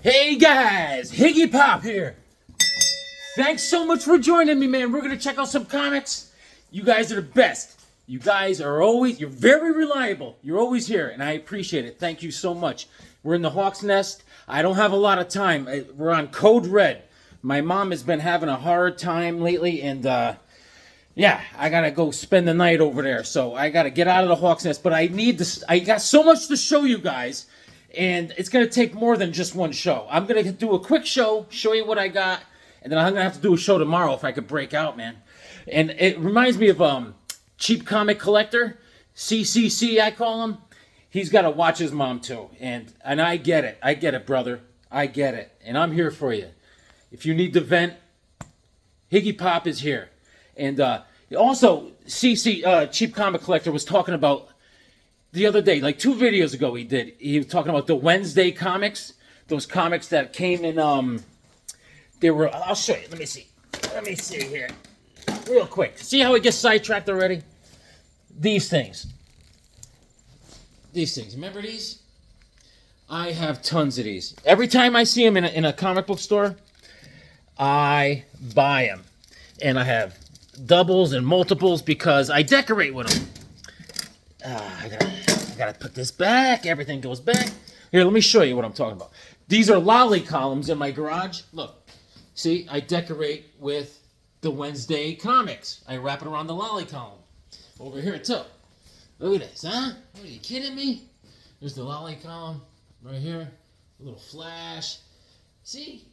Hey guys, Higgy Pop here. Thanks so much for joining me, man. We're gonna check out some comics. You guys are the best. You guys are you're very reliable. You're always here, and I appreciate it. Thank you so much. We're in the Hawk's Nest. I don't have a lot of time. We're on Code Red. My mom has been having a hard time lately, and yeah, I gotta go spend the night over there. So I gotta get out of the Hawk's Nest. But I need this. I got so much to show you guys. And it's going to take more than just one show. I'm going to do a quick show, show you what I got, and then I'm going to have to do a show tomorrow if I could break out, man. And it reminds me of Cheap Comic Collector, CCC I call him. He's got to watch his mom too. And I get it. I get it, brother. I get it. And I'm here for you. If you need to vent, Higgy Pop is here. And also, Cheap Comic Collector was talking about the other day, like 2 videos ago he was talking about the Wednesday comics, those comics that came in, I'll show you, let me see here, real quick. See how it gets sidetracked already? These things, remember these? I have tons of these. Every time I see them in a comic book store, I buy them. And I have doubles and multiples because I decorate with them. I gotta put this back. Everything goes back. Here, let me show you what I'm talking about. These are lolly columns in my garage. Look, see, I decorate with the Wednesday comics. I wrap it around the lolly column. Over here too. Look at this, huh? Are you kidding me? There's the lolly column right here. A little Flash. See?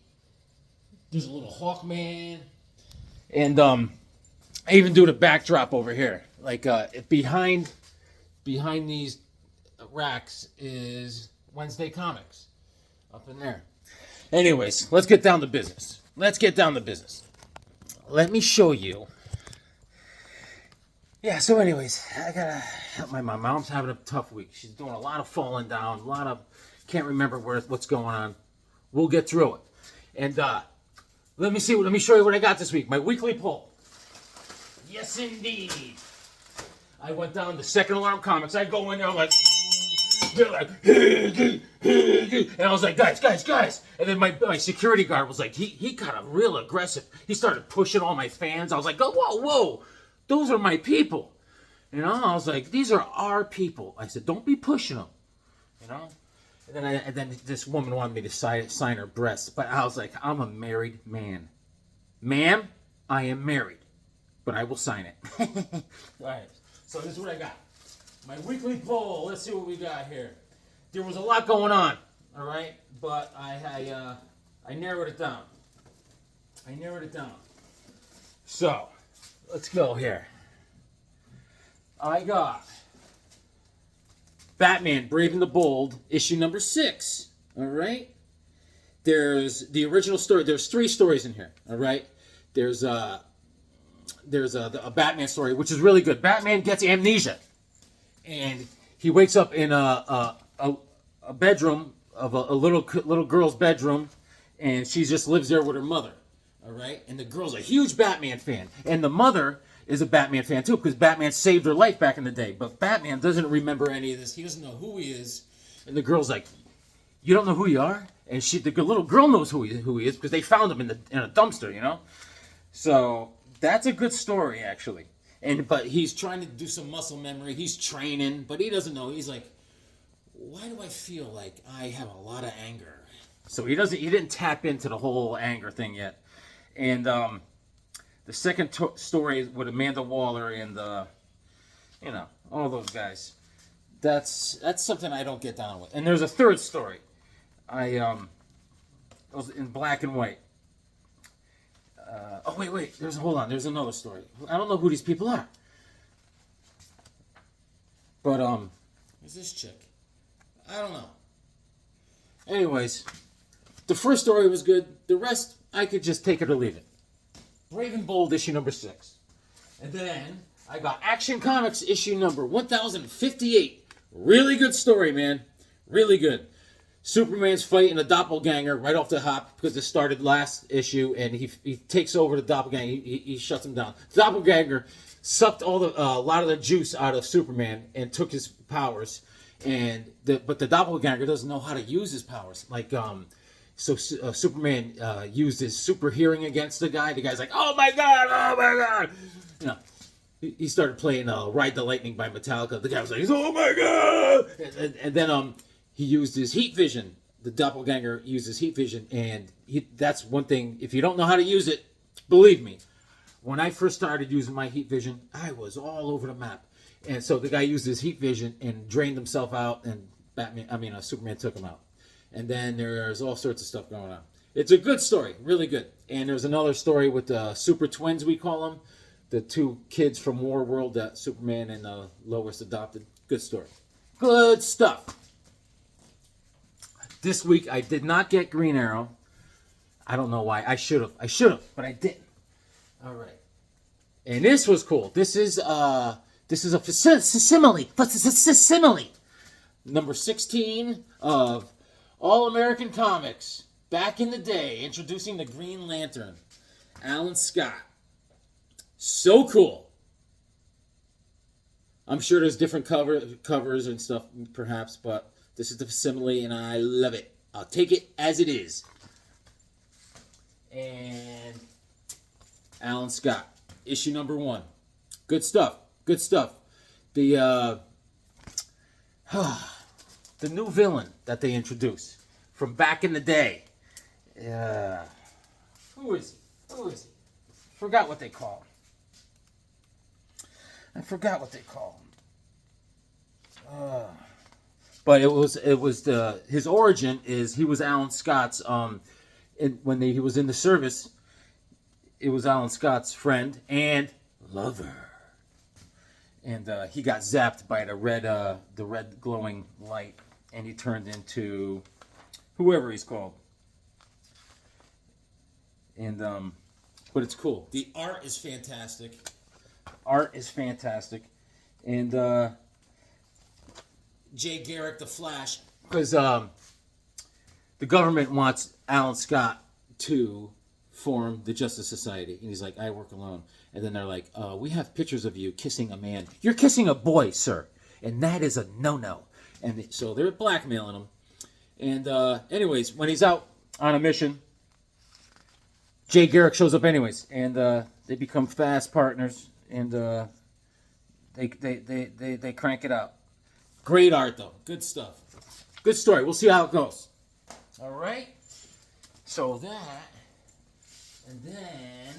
There's a little Hawkman. And I even do the backdrop over here. Like behind these racks is Wednesday comics up in there. Anyways, let's get down to business. Let me show you. Yeah, so anyways, I gotta help my mom. Mom's having a tough week. She's doing a lot of falling down, can't remember what's going on. We'll get through it. And let me show you what I got this week. My weekly poll. Yes, indeed. I went down to Second Alarm Comics. I go in there, I'm like, they're like, and I was like, guys. And then my security guard was like, he got real aggressive. He started pushing all my fans. I was like, whoa, those are my people. You know, I was like, these are our people. I said, don't be pushing them. You know? And then this woman wanted me to sign her breasts. But I was like, I'm a married man. Ma'am, I am married. But I will sign it. All right. So this is what I got. My weekly poll. Let's see what we got here. There was a lot going on, all right? But I narrowed it down. So, let's go here. I got Batman Brave and the Bold, issue number 6, all right? There's the original story. There's 3 stories in here, all right? There's a Batman story, which is really good. Batman gets amnesia, and he wakes up in a bedroom of a little girl's bedroom, and she just lives there with her mother. All right, and the girl's a huge Batman fan, and the mother is a Batman fan too, because Batman saved her life back in the day. But Batman doesn't remember any of this. He doesn't know who he is, and the girl's like, "You don't know who you are?" And the little girl knows who he is because they found him in a dumpster, you know. So that's a good story, actually. But he's trying to do some muscle memory. He's training, but he doesn't know. He's like, why do I feel like I have a lot of anger? So he didn't tap into the whole anger thing yet. And the second story with Amanda Waller and all those guys. That's something I don't get down with. And there's a third story. It was in black and white. Wait. There's another story. I don't know who these people are. But, who's this chick? I don't know. Anyways, the first story was good. The rest, I could just take it or leave it. Brave and Bold, issue number 6. And then, I got Action Comics, issue number 1058. Really good story, man. Really good. Superman's fighting a doppelganger right off the hop because it started last issue, and he takes over the doppelganger. He shuts him down. The doppelganger sucked a lot of the juice out of Superman and took his powers. But the doppelganger doesn't know how to use his powers. Like So Superman used his super hearing against the guy. The guy's like, "Oh my god! Oh my god!" You know, he started playing "Ride the Lightning" by Metallica. The guy was like, "Oh my god!" And then he used his heat vision. The doppelganger used his heat vision, and that's one thing. If you don't know how to use it, believe me, when I first started using my heat vision, I was all over the map. And so the guy used his heat vision and drained himself out, and Superman took him out. And then there's all sorts of stuff going on. It's a good story, really good. And there's another story with the super twins, we call them, the two kids from Warworld that Superman and Lois adopted. Good story. Good stuff. This week I did not get Green Arrow. I don't know why. I should have, but I didn't. All right. And this was cool. This is a facsimile. Number 16 of All American Comics. Back in the day, introducing the Green Lantern. Alan Scott. So cool. I'm sure there's different covers and stuff, perhaps, but this is the facsimile, and I love it. I'll take it as it is. And Alan Scott. Issue number 1. Good stuff. Good stuff. The new villain that they introduced from back in the day. Who is he? Forgot what they call him. But it was his origin is he was Alan Scott's when he was in the service. It was Alan Scott's friend and lover. And he got zapped by the red glowing light, and he turned into whoever he's called. And but it's cool. The art is fantastic. And Jay Garrick, the Flash, because the government wants Alan Scott to form the Justice Society, and he's like, I work alone. And then they're like, we have pictures of you kissing a man. You're kissing a boy, sir, and that is a no-no. And so they're blackmailing him. And anyways, when he's out on a mission, Jay Garrick shows up anyways, and they become fast partners, and they crank it out. Great art though, good stuff, good story. We'll see how it goes. All right. So that. And then,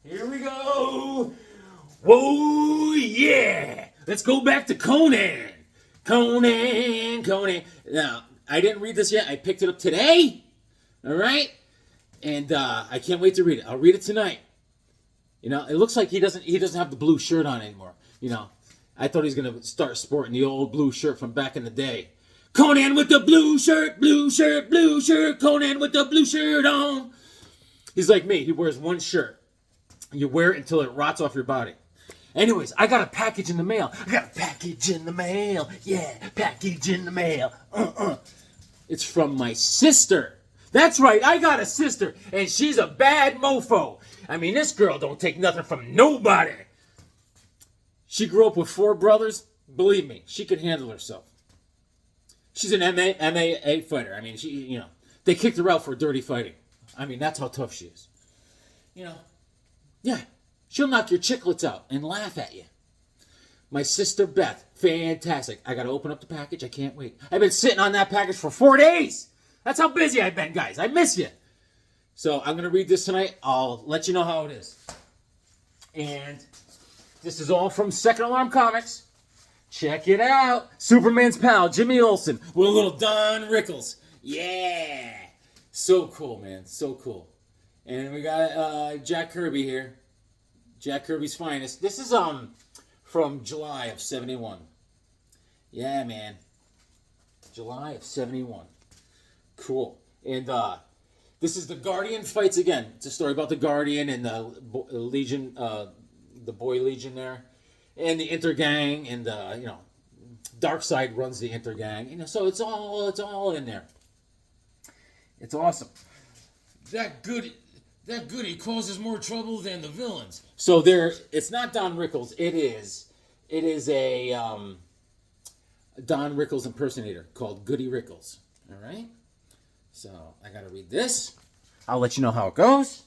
here we go. Whoa, yeah. Let's go back to Conan. Conan. Now, I didn't read this yet. I picked it up today. All right? And I can't wait to read it. I'll read it tonight. You know, it looks like he doesn't have the blue shirt on anymore. You know, I thought he was going to start sporting the old blue shirt from back in the day. Conan with the blue shirt. Conan with the blue shirt on. He's like me. He wears one shirt. You wear it until it rots off your body. Anyways, I got a package in the mail. Yeah, package in the mail. It's from my sister. That's right, I got a sister, and she's a bad mofo. I mean, this girl don't take nothing from nobody. She grew up with 4 brothers. Believe me, she can handle herself. She's an MMA fighter. I mean, they kicked her out for dirty fighting. I mean, that's how tough she is. Yeah, she'll knock your chiclets out and laugh at you. My sister Beth, fantastic. I got to open up the package. I can't wait. I've been sitting on that package for 4 days. That's how busy I've been, guys. I miss you. So I'm going to read this tonight. I'll let you know how it is. And this is all from Second Alarm Comics. Check it out. Superman's pal, Jimmy Olsen, with a little Don Rickles. Yeah. So cool, man. So cool. And we got Jack Kirby here. Jack Kirby's finest. This is from July of 71. Yeah, man. July of 71. Cool. And this is the Guardian fights again. It's a story about the Guardian and the Legion, the Boy Legion there, and the Intergang, and Darkseid runs the Intergang. So it's all in there. It's awesome. That goody causes more trouble than the villains. So it's not Don Rickles. It is a Don Rickles impersonator called Goody Rickles. All right. So I gotta read this. I'll let you know how it goes.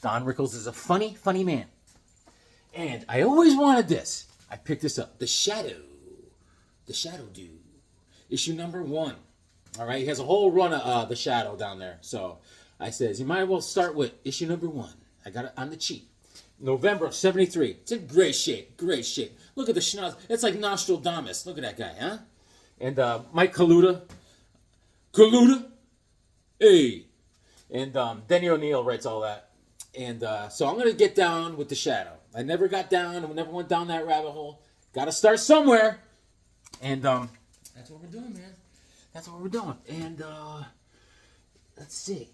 Don Rickles is a funny, funny man. And I always wanted this. I picked this up. The Shadow Dude. Issue number 1. All right, he has a whole run of The Shadow down there. So I says, you might as well start with issue number 1. I got it on the cheap. November of 73. It's in great shape, great shape. Look at the schnoz. It's like Nostradamus. Look at that guy, huh? And Mike Kaluta. Hey. And Denny O'Neil writes all that. And so I'm going to get down with The Shadow. I never got down. I never went down that rabbit hole. Got to start somewhere. And that's what we're doing, man. That's what we're doing. And let's see.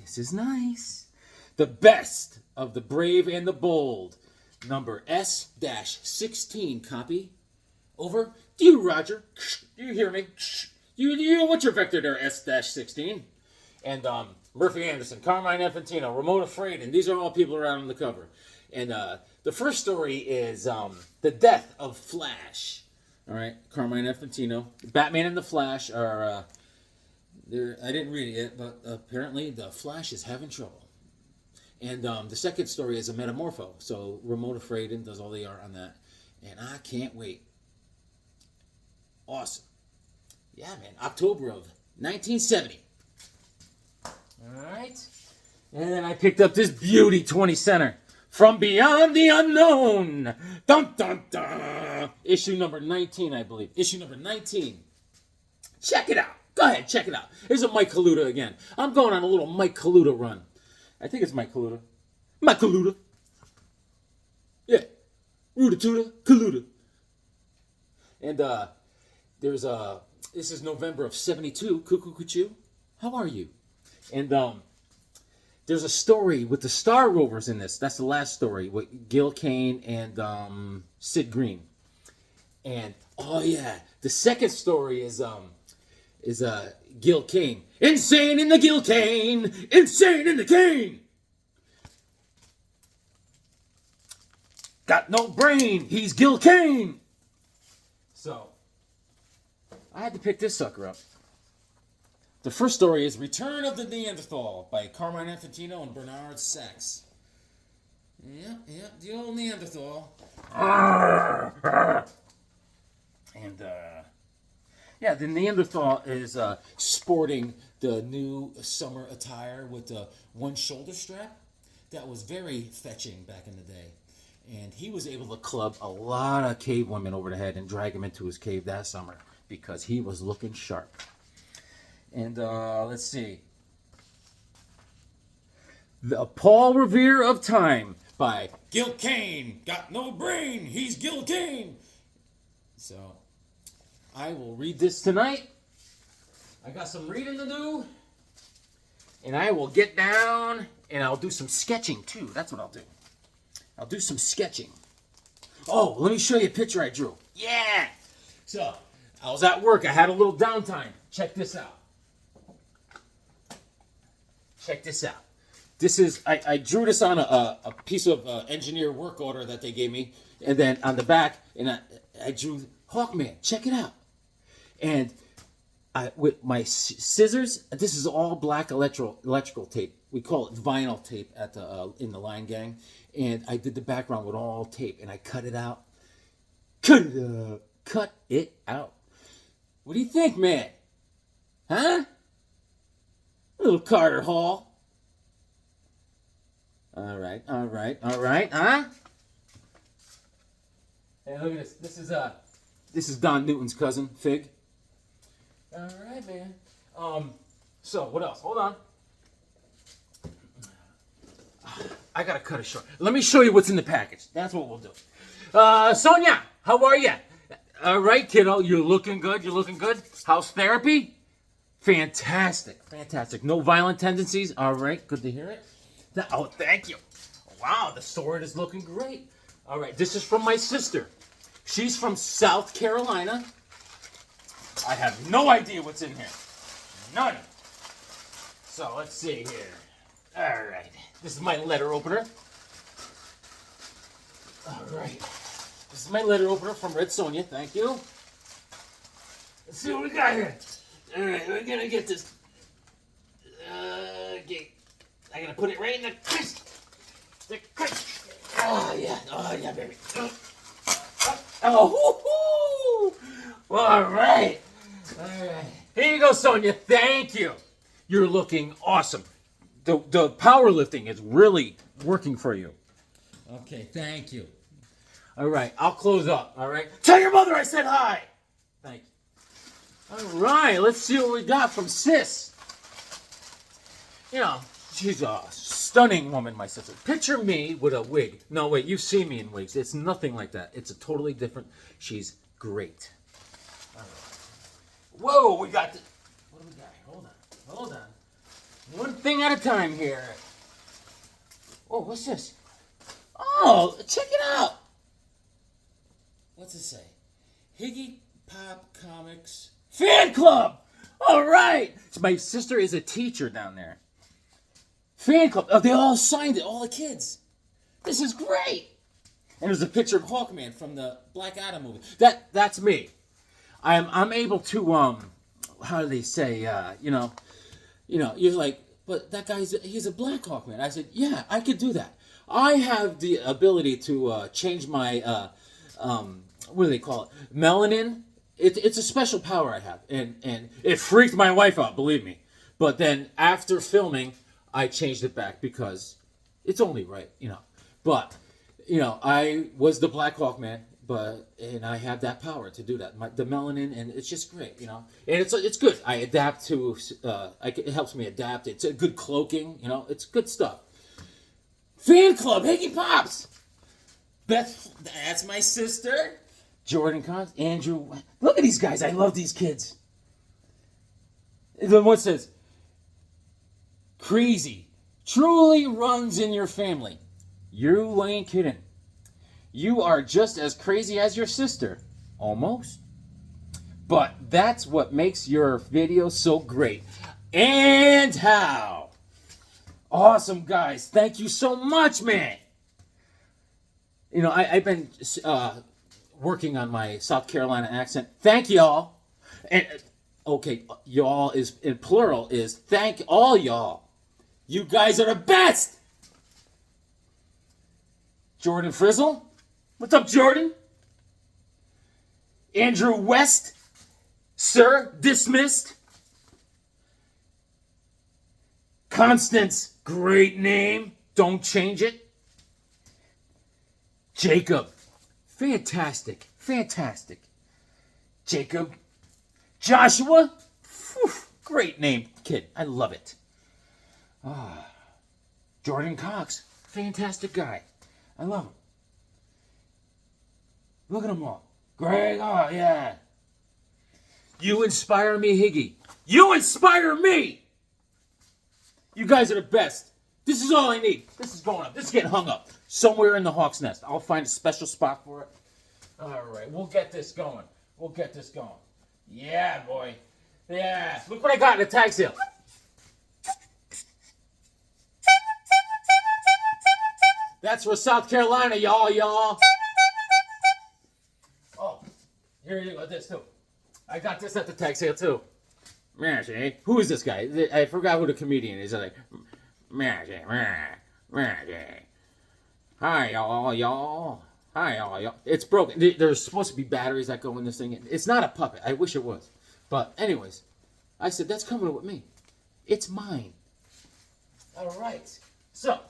This is nice. The Best of the Brave and the Bold. Number S-16 copy. Over to you, Roger. Do you hear me? You what's your vector there, S-16? And Murphy Anderson, Carmine Infantino, Ramona Fradon. These are all people around on the cover. And the first story is The Death of Flash. All right, Carmine Infantino. Batman and the Flash are... I didn't read it yet, but apparently the Flash is having trouble. And the second story is a Metamorpho. So Ramona Fradon does all the art on that. And I can't wait. Awesome. Yeah, man. October of 1970. All right. And then I picked up this beauty 20 center. From Beyond the Unknown. Dun, dun, dun. Issue number 19, I believe. Issue number 19. Check it out. Go ahead, check it out. Here's a Mike Kaluta again. I'm going on a little Mike Kaluta run. I think it's Mike Kaluta. Mike Kaluta. Yeah. Rudatuda Kaluta. And this is November of 72. Cuckoo Cuckoo. How are you? And there's a story with the Star Rovers in this. That's the last story with Gil Kane and Sid Green. And oh yeah, the second story is Gil Kane. Insane in the Gil Kane! Insane in the Kane! Got no brain! He's Gil Kane! So, I had to pick this sucker up. The first story is Return of the Neanderthal by Carmine Infantino and Bernard Sachs. Yeah, the old Neanderthal. And, yeah, the Neanderthal is sporting the new summer attire with the one shoulder strap. That was very fetching back in the day. And he was able to club a lot of cave women over the head and drag them into his cave that summer because he was looking sharp. And let's see. The Paul Revere of Time by Gil Kane. Got no brain. He's Gil Kane. So, I will read this tonight. I got some reading to do. And I will get down and I'll do some sketching too. That's what I'll do. I'll do some sketching. Oh, let me show you a picture I drew. Yeah! So, I was at work. I had a little downtime. Check this out. Check this out. This is, I drew this on a piece of engineer work order that they gave me. And then on the back, and I drew Hawkman. Check it out. And with my scissors, this is all black electrical tape. We call it vinyl tape at the in the Line Gang. And I did the background with all tape. And I cut it out. Cut it out. What do you think, man? Huh? Little Carter Hall. All right, huh? Hey, look at this. This is Don Newton's cousin, Fig. All right, man. So what else? Hold on. I gotta cut it short. Let me show you what's in the package. That's what we'll do. Sonia, how are you? All right, kiddo. You're looking good. House therapy? Fantastic. No violent tendencies. All right, good to hear it. Oh, thank you. Wow, the sword is looking great. All right, this is from my sister. She's from South Carolina. I have no idea what's in here. None. So let's see here. All right, this is my letter opener. All right, this is my letter opener from Red Sonja. Thank you. Let's see what we got here. All right, we're gonna get this. I gotta put it right in the crisp. The crisp. Oh yeah, baby. Oh, woo-hoo. All right. Here you go, Sonia. Thank you. You're looking awesome. The powerlifting is really working for you. Okay, thank you. All right, I'll close up. All right. Tell your mother I said hi. Thank you. All right, let's see what we got from Sis. You know, she's a stunning woman, my sister. Picture me with a wig. No, wait, you've seen me in wigs. It's nothing like that. It's a totally different. She's great. All right. Whoa, we got the. What do we got? Hold on. One thing at a time here. Oh, what's this? Oh, check it out. What's it say? Higgy Pop Comics Fan Club. All right. So my sister is a teacher down there. Fan club. Oh, they all signed it. All the kids. This is great. And there's a picture of Hawkman from the Black Adam movie. That's me. I'm able to how do they say you're like, but that he's a Black Hawkman. I said, yeah, I could do that. I have the ability to change my what do they call it? Melanin. It's a special power I have, and it freaked my wife out, believe me. But then after filming, I changed it back because it's only right, But I was the Black Hawk Man, and I have that power to do that. The melanin, and it's just great, And it's good. I adapt to. It helps me adapt. It's a good cloaking, It's good stuff. Fan club, Higgy Pops. Beth, that's my sister. Jordan Cons, Andrew. Look at these guys. I love these kids. The one says, crazy. Truly runs in your family. You ain't kidding. You are just as crazy as your sister. Almost. But that's what makes your video so great. And how? Awesome, guys. Thank you so much, man. I've been working on my South Carolina accent. Thank y'all. And okay, y'all is in plural is thank all y'all. You guys are the best. Jordan Frizzle. What's up, Jordan? Andrew West. Sir, dismissed. Constance, great name. Don't change it. Jacob. Fantastic. Jacob. Joshua. Whew, great name, kid. I love it. Jordan Cox. Fantastic guy. I love him. Look at them all. Greg. Oh, yeah. You inspire me, Higgy. You inspire me. You guys are the best. This is all I need. This is going up. This is getting hung up. Somewhere in the Hawk's Nest. I'll find a special spot for it. All right. We'll get this going. Yeah, boy. Yeah. Look what I got in the tag sale. That's for South Carolina, y'all. Oh, here you go. This, too. I got this at the tag sale, too. Marshy. Who is this guy? I forgot who the comedian is. Like, Marshy. Hi, y'all. It's broken. There's supposed to be batteries that go in this thing. It's not a puppet. I wish it was. But anyways, I said, that's coming with me. It's mine. All right. So,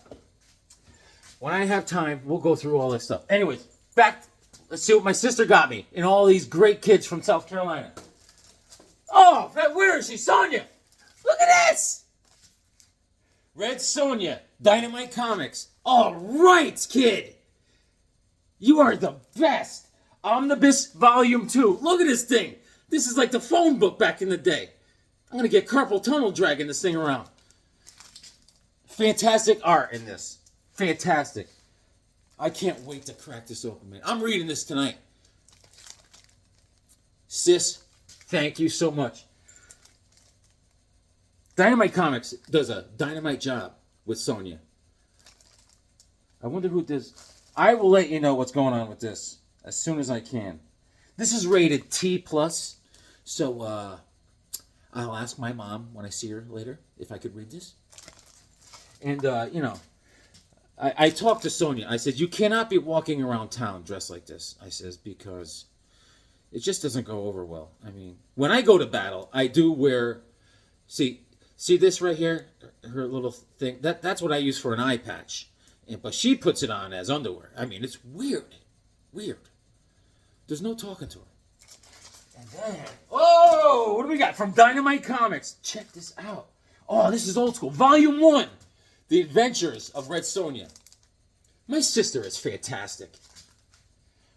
when I have time, we'll go through all this stuff. Anyways, back. Let's see what my sister got me. And all these great kids from South Carolina. Oh, where is she? Sonia. Look at this. Red Sonia. Dynamite Comics. All right, kid. You are the best. Omnibus Volume 2. Look at this thing. This is like the phone book back in the day. I'm going to get carpal tunnel dragging this thing around. Fantastic art in this. Fantastic. I can't wait to crack this open, man. I'm reading this tonight. Sis, thank you so much. Dynamite Comics does a dynamite job with Sonia. I wonder who this... I will let you know what's going on with this as soon as I can. This is rated T+, so I'll ask my mom when I see her later if I could read this. And, I talked to Sonia. I said, you cannot be walking around town dressed like this. I says, because it just doesn't go over well. I mean, when I go to battle, I do wear, see this right here? Her little thing? That's what I use for an eye patch. But she puts it on as underwear. I mean, it's weird. Weird. There's no talking to her. And then, oh, what do we got? From Dynamite Comics. Check this out. Oh, this is old school. Volume 1. The Adventures of Red Sonja. My sister is fantastic.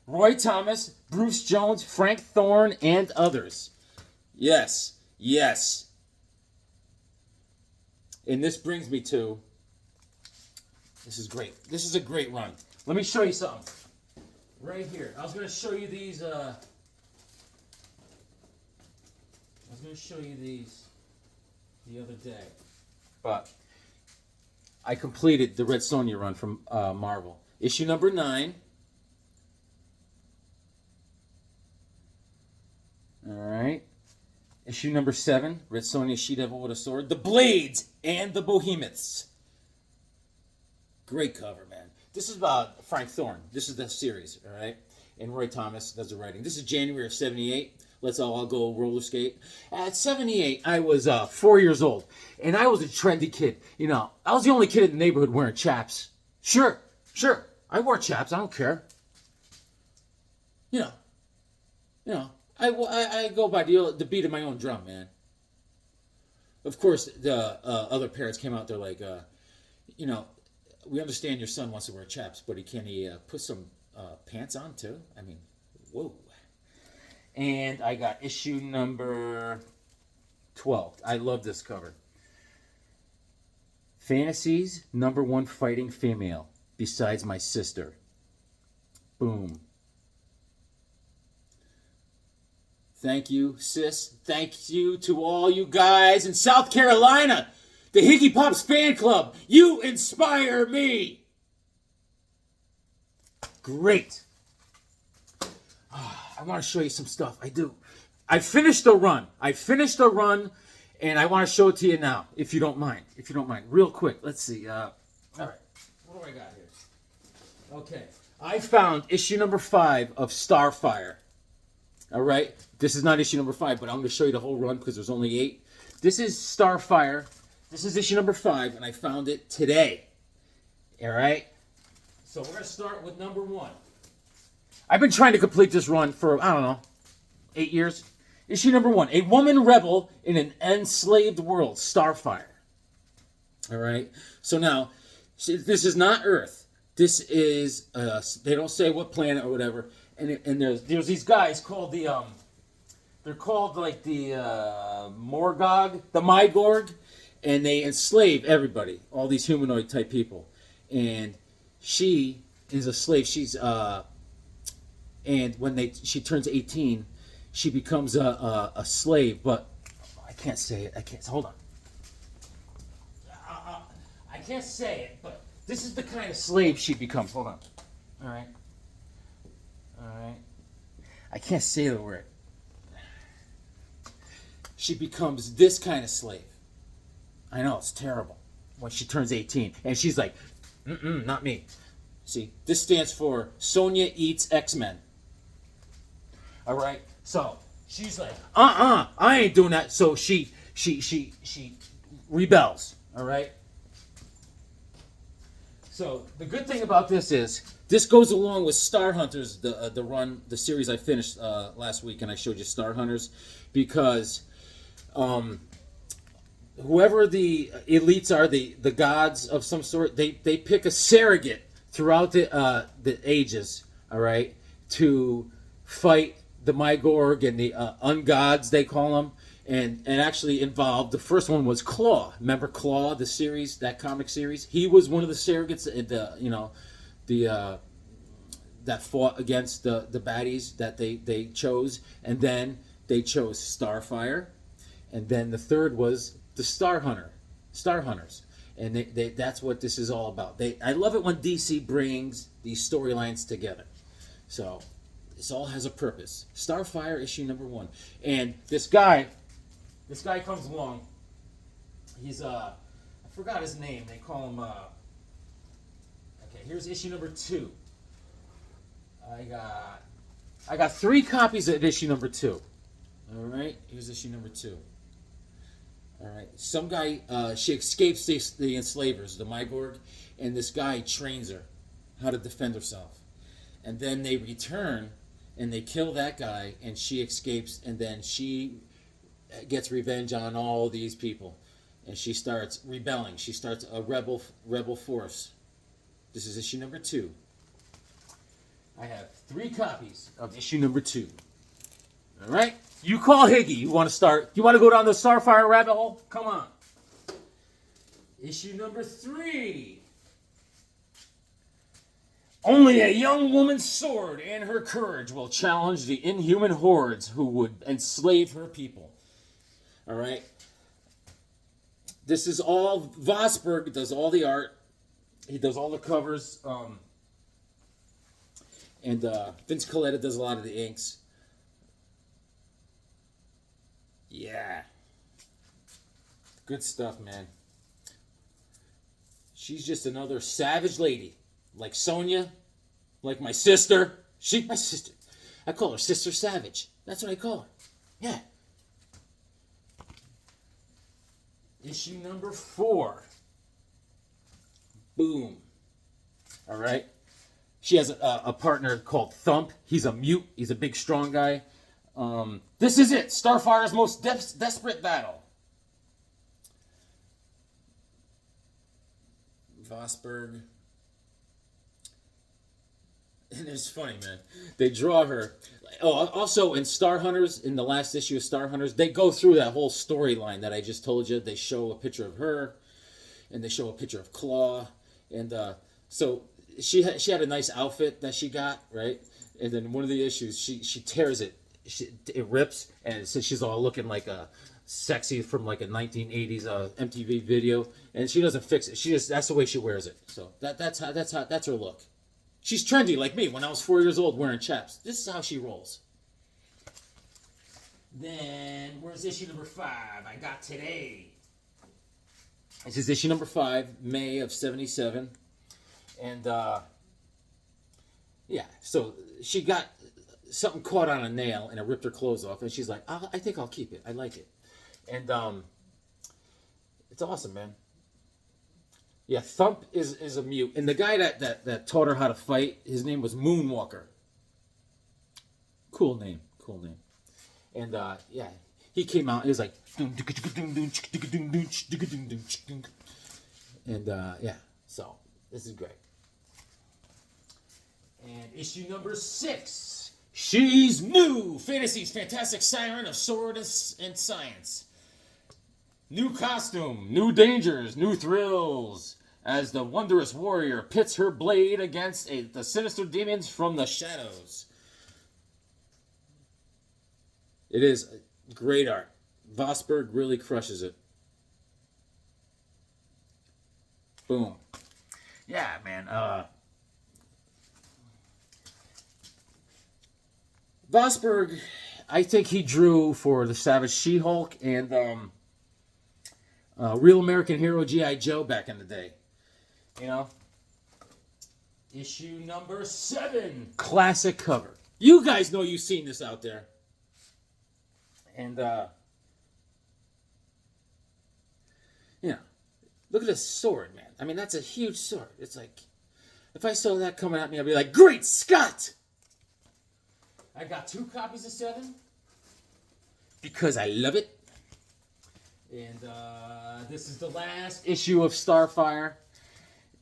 Roy Thomas, Bruce Jones, Frank Thorne, and others. Yes, yes. And this brings me to, this is great. This is a great run. Let me show you something. Right here. I was going to show you these, the other day. But I completed the Red Sonja run from Marvel. Issue number 9. Alright. Issue number 7. Red Sonja, She-Devil with a Sword. The Blades and the Behemoths. Great cover, man. This is about Frank Thorne. This is the series, alright? And Roy Thomas does the writing. This is January of 78. Let's all go roller skate. At 78, I was 4 years old. And I was a trendy kid. You know, I was the only kid in the neighborhood wearing chaps. Sure. I wore chaps. I don't care. You know, I go by the beat of my own drum, man. Of course, the other parents came out there like, we understand your son wants to wear chaps, but can he put some pants on too? I mean, whoa. And I got issue number 12. I love this cover. Fantasy's #1 fighting female, besides my sister. Boom. Thank you, sis. Thank you to all you guys in South Carolina. The Higgy Pops fan club. You inspire me. Great. I want to show you some stuff. I do. I finished the run, and I want to show it to you now, if you don't mind. Real quick. Let's see. All right. What do I got here? Okay. I found issue number 5 of Starfire. All right. This is not issue number 5, but I'm going to show you the whole run because there's only 8. This is Starfire. This is issue number 5, and I found it today. All right. So we're going to start with number 1. I've been trying to complete this run for, 8 years. Issue number 1. A woman rebel in an enslaved world. Starfire. All right. So now, this is not Earth. This is, they don't say what planet or whatever. And there's these guys called they're called like the Mygorg. And they enslave everybody. All these humanoid type people. And she is a slave. She's, and when she turns 18, she becomes a slave. But I can't say it. Hold on. I can't say it, but this is the kind of slave she becomes. Hold on. All right. I can't say the word. She becomes this kind of slave. I know, it's terrible. When she turns 18. And she's like, not me. See, this stands for Sonja Eats X-Men. All right? So, she's like, I ain't doing that. So she rebels. All right? So, the good thing about this is, this goes along with Star Hunters, the series I finished last week, and I showed you Star Hunters, because whoever the elites are, the gods of some sort, they pick a surrogate throughout the ages, all right, to fight the Mygorg and the ungods, they call them, and actually involved. The first one was Claw. Remember Claw, the series, that comic series? He was one of the surrogates, that fought against the baddies that they chose, and then they chose Starfire, and then the third was the Star Hunters, and that's what this is all about. I love it when DC brings these storylines together. So this all has a purpose. Starfire issue number 1, and this guy, this guy comes along. He's I forgot his name. They call him okay, here's issue number 2. I got 3 copies of issue number 2. All right, here's issue number 2. All right, some guy, she escapes the enslavers, the Mygorg, and this guy trains her how to defend herself. And then they return, and they kill that guy, and she escapes, and then she gets revenge on all these people, and she starts rebelling. She starts a rebel force. This is issue number 2. I have 3 copies of issue number 2. All right, you call Higgy. You want to start? You want to go down the Starfire rabbit hole? Come on. Issue number 3. Only a young woman's sword and her courage will challenge the inhuman hordes who would enslave her people. All right. This is all Vosberg does all the art. He does all the covers. And Vince Colletta does a lot of the inks. Yeah. Good stuff, man. She's just another savage lady. Like Sonya. Like my sister. She's my sister. I call her Sister Savage. That's what I call her. Yeah. Issue number 4. Boom. All right. She has a partner called Thump. He's a mute. He's a big, strong guy. This is it. Starfire's most desperate battle. Vosberg. And it's funny, man. They draw her. Oh, also in Star Hunters, in the last issue of Star Hunters, they go through that whole storyline that I just told you. They show a picture of her, and they show a picture of Claw, and so she had a nice outfit that she got, right? And then one of the issues, she tears it. It rips, and so she's all looking like a sexy from like a 1980s MTV video, and she doesn't fix it. That's the way she wears it. So that's her look. She's trendy like me when I was 4 years old wearing chaps. This is how she rolls. Then where's issue number 5? I got today. This is issue number 5, May of '77, and yeah. So she got something caught on a nail and it ripped her clothes off, and she's like, I think I'll keep it. I like it. And it's awesome, man. Yeah, Thump is a mute. And the guy that taught her how to fight, his name was Moonwalker. Cool name. And yeah, he came out, he was like, and yeah, so this is great. And issue number 6. She's new! Fantasy's fantastic siren of sword and science. New costume, new dangers, new thrills. As the wondrous warrior pits her blade against the sinister demons from the shadows. It is great art. Vosberg really crushes it. Boom. Yeah, man. Vosberg, I think he drew for the Savage She-Hulk and Real American Hero G.I. Joe back in the day. You know? Issue number 7. Classic cover. You guys know you've seen this out there. And, you know, look at this sword, man. I mean, that's a huge sword. It's like, if I saw that coming at me, I'd be like, Great Scott! I got 2 copies of 7 because I love it. And this is the last issue of Starfire.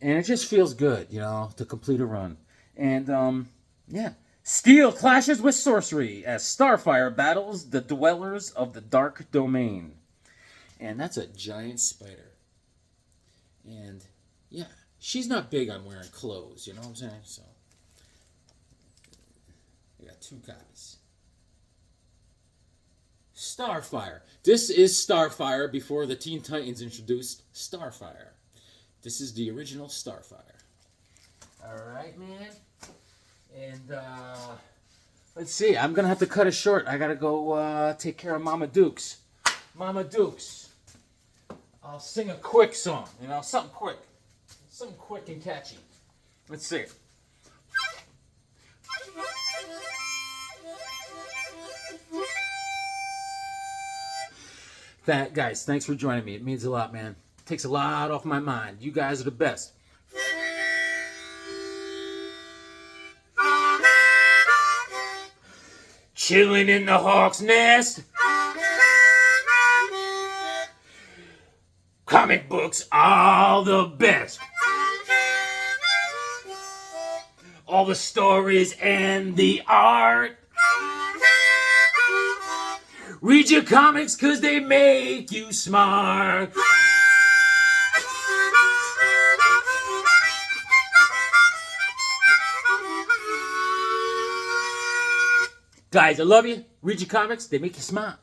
And it just feels good, you know, to complete a run. And, yeah. Steel clashes with sorcery as Starfire battles the dwellers of the Dark Domain. And that's a giant spider. And, yeah, she's not big on wearing clothes, you know what I'm saying? So, I got 2 copies. Starfire. This is Starfire before the Teen Titans introduced Starfire. This is the original Starfire. Alright, man. And, let's see. I'm going to have to cut it short. I got to go take care of Mama Dukes. Mama Dukes. I'll sing a quick song, something quick. Something quick and catchy. Let's see it. Guys, thanks for joining me. It means a lot, man. It takes a lot off my mind. You guys are the best. Chilling in the hawk's nest. Comic books, all the best. All the stories and the art. Read your comics 'cause they make you smart. Guys, I love you. Read your comics, they make you smart.